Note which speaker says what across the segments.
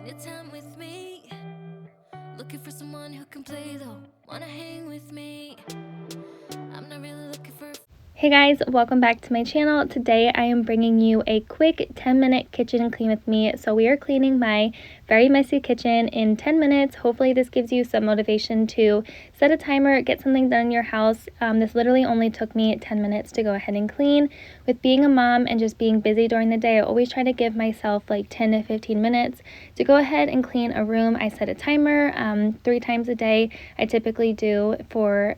Speaker 1: need time with me. Looking for someone who can play though. Wanna hang with me. I'm not really looking for.
Speaker 2: Hey guys, welcome back to my channel. Today I am bringing you a quick 10-minute kitchen clean with me. So we are cleaning my very messy kitchen in 10 minutes. Hopefully this gives you some motivation to set a timer, get something done in your house. This literally only took me 10 minutes to go ahead and clean. With being a mom and just being busy during the day, I always try to give myself like 10 to 15 minutes to go ahead and clean a room. I set a timer 3 times a day. I typically do for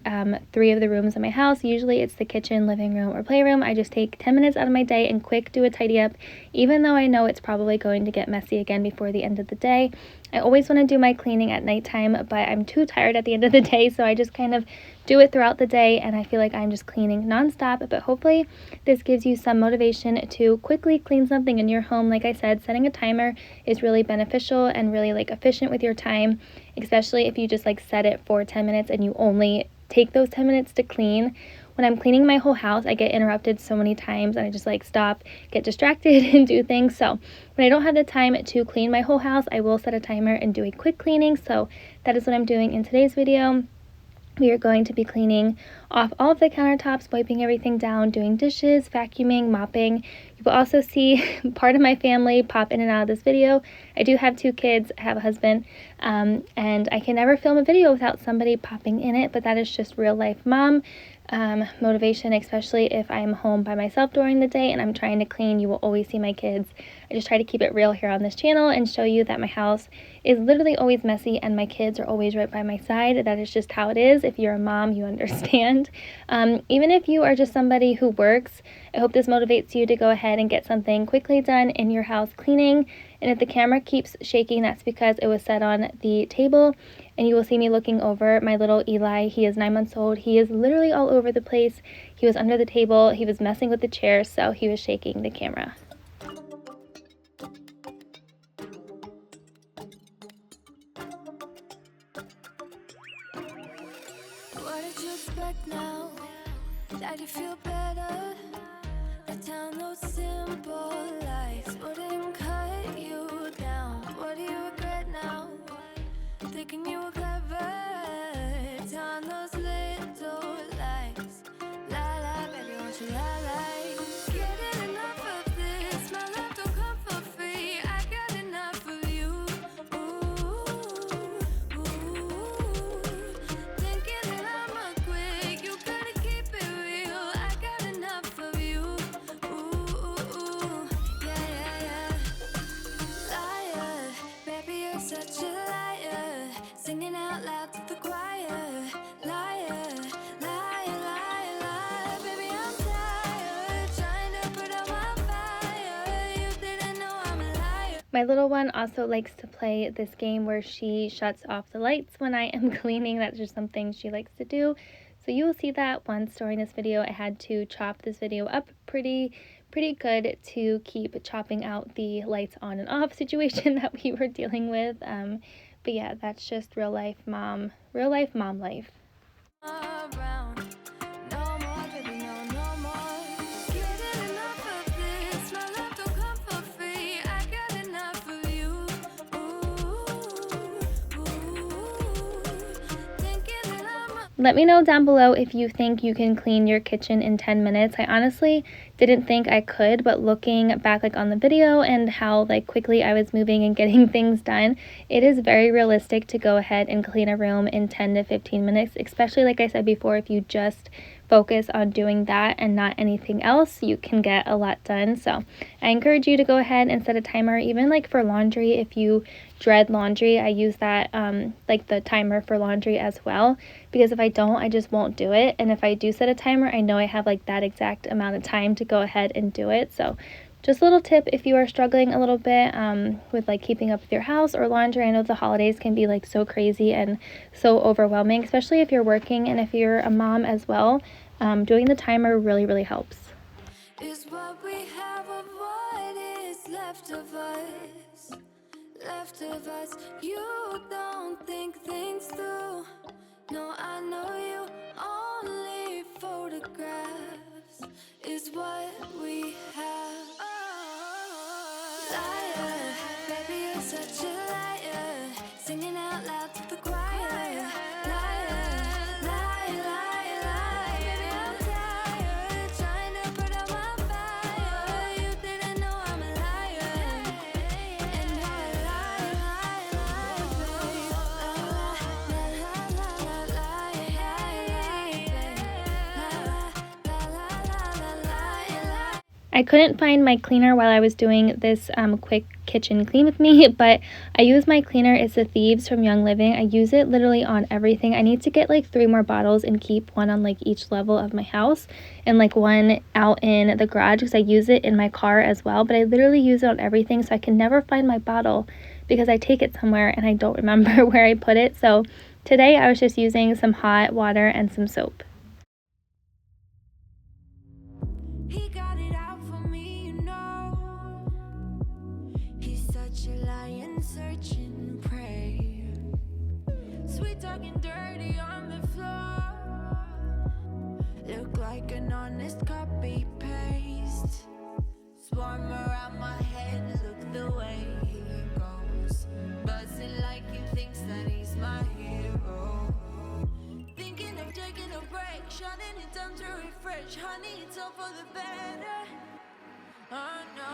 Speaker 2: 3 of the rooms in my house. Usually it's the kitchen, living room, or playroom. I just take 10 minutes out of my day and quick do a tidy up, even though I know it's probably going to get messy again before the end of the day. I always want to do my cleaning at nighttime, but I'm too tired at the end of the day, so I just kind of do it throughout the day, and I feel like I'm just cleaning nonstop. But hopefully this gives you some motivation to quickly clean something in your home. Like I said, setting a timer is really beneficial and really like efficient with your time, especially if you just like set it for 10 minutes and you only take those 10 minutes to clean. When I'm cleaning my whole house, I get interrupted so many times and I just like stop, get distracted, and do things. So when I don't have the time to clean my whole house, I will set a timer and do a quick cleaning. So that is what I'm doing in today's video. We are going to be cleaning off all of the countertops, wiping everything down, doing dishes, vacuuming, mopping. You will also see part of my family pop in and out of this video. I do have 2 kids, I have a husband, and I can never film a video without somebody popping in it, but that is just real life mom motivation, especially if I'm home by myself during the day and I'm trying to clean. You will always see my kids. I just try to keep it real here on this channel and show you that my house is literally always messy and my kids are always right by my side. That is just how it is. If you're a mom, you understand. Even if you are just somebody who works, I hope this motivates you to go ahead and get something quickly done in your house cleaning. And if the camera keeps shaking, that's because it was set on the table. And you will see me looking over my little Eli. He is 9 months old. He is literally all over the place. He was under the table. He was messing with the chair, so he was shaking the camera.
Speaker 1: What did you expect now? That you feel better? That down those simple lies wouldn't cut you down. What do you regret now? Thinking you were clever. Down those little lies. La la, baby, won't you la la? Getting enough of this. My love don't come for free. I got enough of you. Ooh, ooh. Thinking that I'ma quit. You gotta keep it real. I got enough of you. Ooh, yeah, yeah, yeah. Liar, baby, you're such a liar. Singing out loud to the choir. Liar, liar, liar, liar. Baby, I'm tired. Trying to put out my fire. You didn't know I'm a liar.
Speaker 2: My little one also likes to play this game where she shuts off the lights when I am cleaning. That's just something she likes to do. So you will see that once during this video. I had to chop this video up pretty good to keep chopping out the lights on and off situation that we were dealing with. But yeah, that's just real life mom life.
Speaker 1: Around. No more, baby, no, no more. Getting enough of this. My love don't come for free. I got enough of you. Ooh. Thinking that I'm a.
Speaker 2: Let me know down below if you think you can clean your kitchen in 10 minutes. I honestly didn't think I could, but looking back like on the video and how like quickly I was moving and getting things done, it is very realistic to go ahead and clean a room in 10 to 15 minutes, especially like I said before, if you just focus on doing that and not anything else, you can get a lot done. So I encourage you to go ahead and set a timer, even like for laundry. If you dread laundry, I use that like the timer for laundry as well, because if I don't, I just won't do it. And if I do set a timer, I know I have like that exact amount of time to go ahead and do it. So just a little tip if you are struggling a little bit with like keeping up with your house or laundry. I know the holidays can be like so crazy and so overwhelming, especially if you're working and if you're a mom as well. Doing the timer really helps.
Speaker 1: Is what we have of what is left of us. Left of us. You don't think things through. No, I know you only photographs is what we have. Liar, baby, you're such a liar.
Speaker 2: I couldn't find my cleaner while I was doing this quick kitchen clean with me, but I use my cleaner. It's the Thieves from Young Living. I use it literally on everything. I need to get like 3 more bottles and keep one on like each level of my house and like one out in the garage because I use it in my car as well, but I literally use it on everything, so I can never find my bottle because I take it somewhere and I don't remember where I put it. So today I was just using some hot water and some soap.
Speaker 1: He got it out for me, you know. He's such a lion searching prey. Sweet talking dirty on the floor. Look like an honest copy paste. Swarm around my head, look the way he goes. Buzzing like he thinks that he's my hero. Thinking of taking a break, shutting it down to refresh. Honey, it's all for the better. Oh no.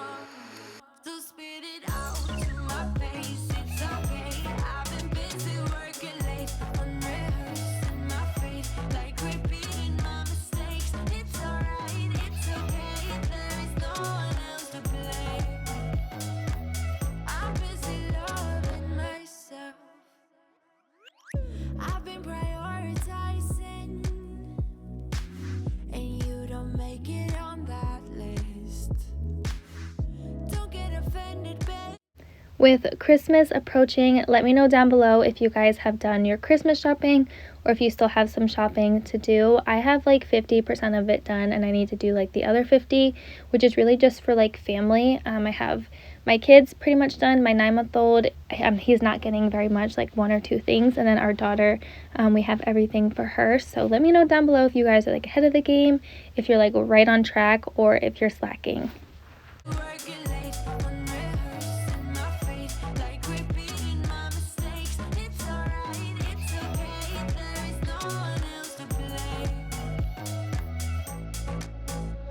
Speaker 1: So spit it out to my face, it's okay. I've been busy working late, unrehearsing my faith, like repeating my mistakes. It's alright, it's okay, there is no one else to blame. I'm busy loving myself. I've been prioritizing, and you don't make it on that list. Don't get offended, babe.
Speaker 2: With Christmas approaching, let me know down below if you guys have done your Christmas shopping or if you still have some shopping to do. I have like 50% of it done and I need to do like the other 50, which is really just for like family. I have my kids pretty much done. My 9-month-old, he's not getting very much, like 1 or 2 things, and then our daughter, we have everything for her. So let me know down below if you guys are like ahead of the game, if you're like right on track, or if you're slacking.
Speaker 1: Working late, unrehearsing my faith, like repeating my mistakes. It's alright, it's okay, there is no one else to blame.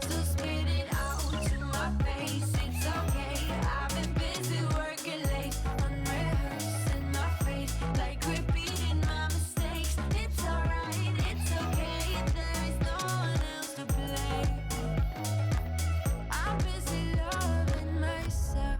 Speaker 1: So spit it out to my face, it's okay. I've been busy working late, unrehearsing my faith, like repeating my mistakes. It's alright, it's okay, there is no one else to blame. I'm busy loving myself.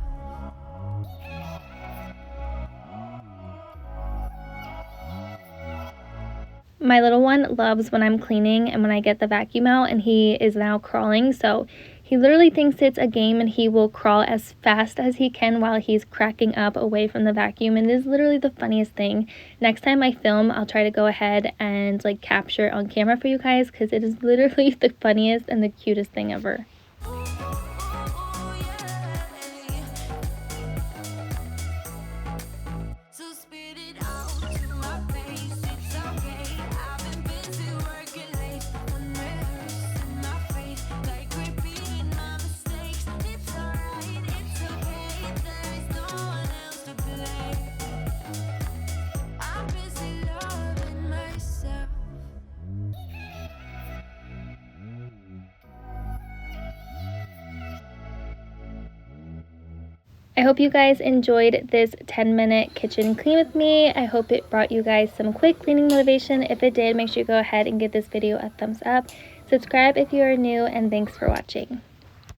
Speaker 2: My little one loves when I'm cleaning and when I get the vacuum out, and he is now crawling, so he literally thinks it's a game and he will crawl as fast as he can while he's cracking up away from the vacuum, and it is literally the funniest thing. Next time I film, I'll try to go ahead and like capture it on camera for you guys because it is literally the funniest and the cutest thing ever.
Speaker 1: So spit it out to my face, it's okay. I've been busy working late, unrehearsing my faith, like repeating my mistakes. It's alright, it's okay, there is no one else to blame. I'm busy loving myself.
Speaker 2: I hope you guys enjoyed this 10-minute kitchen clean with me. I hope it brought you guys some quick cleaning motivation. If it did, make sure you go ahead and give this video a thumbs up. Subscribe if you are new, and thanks for watching.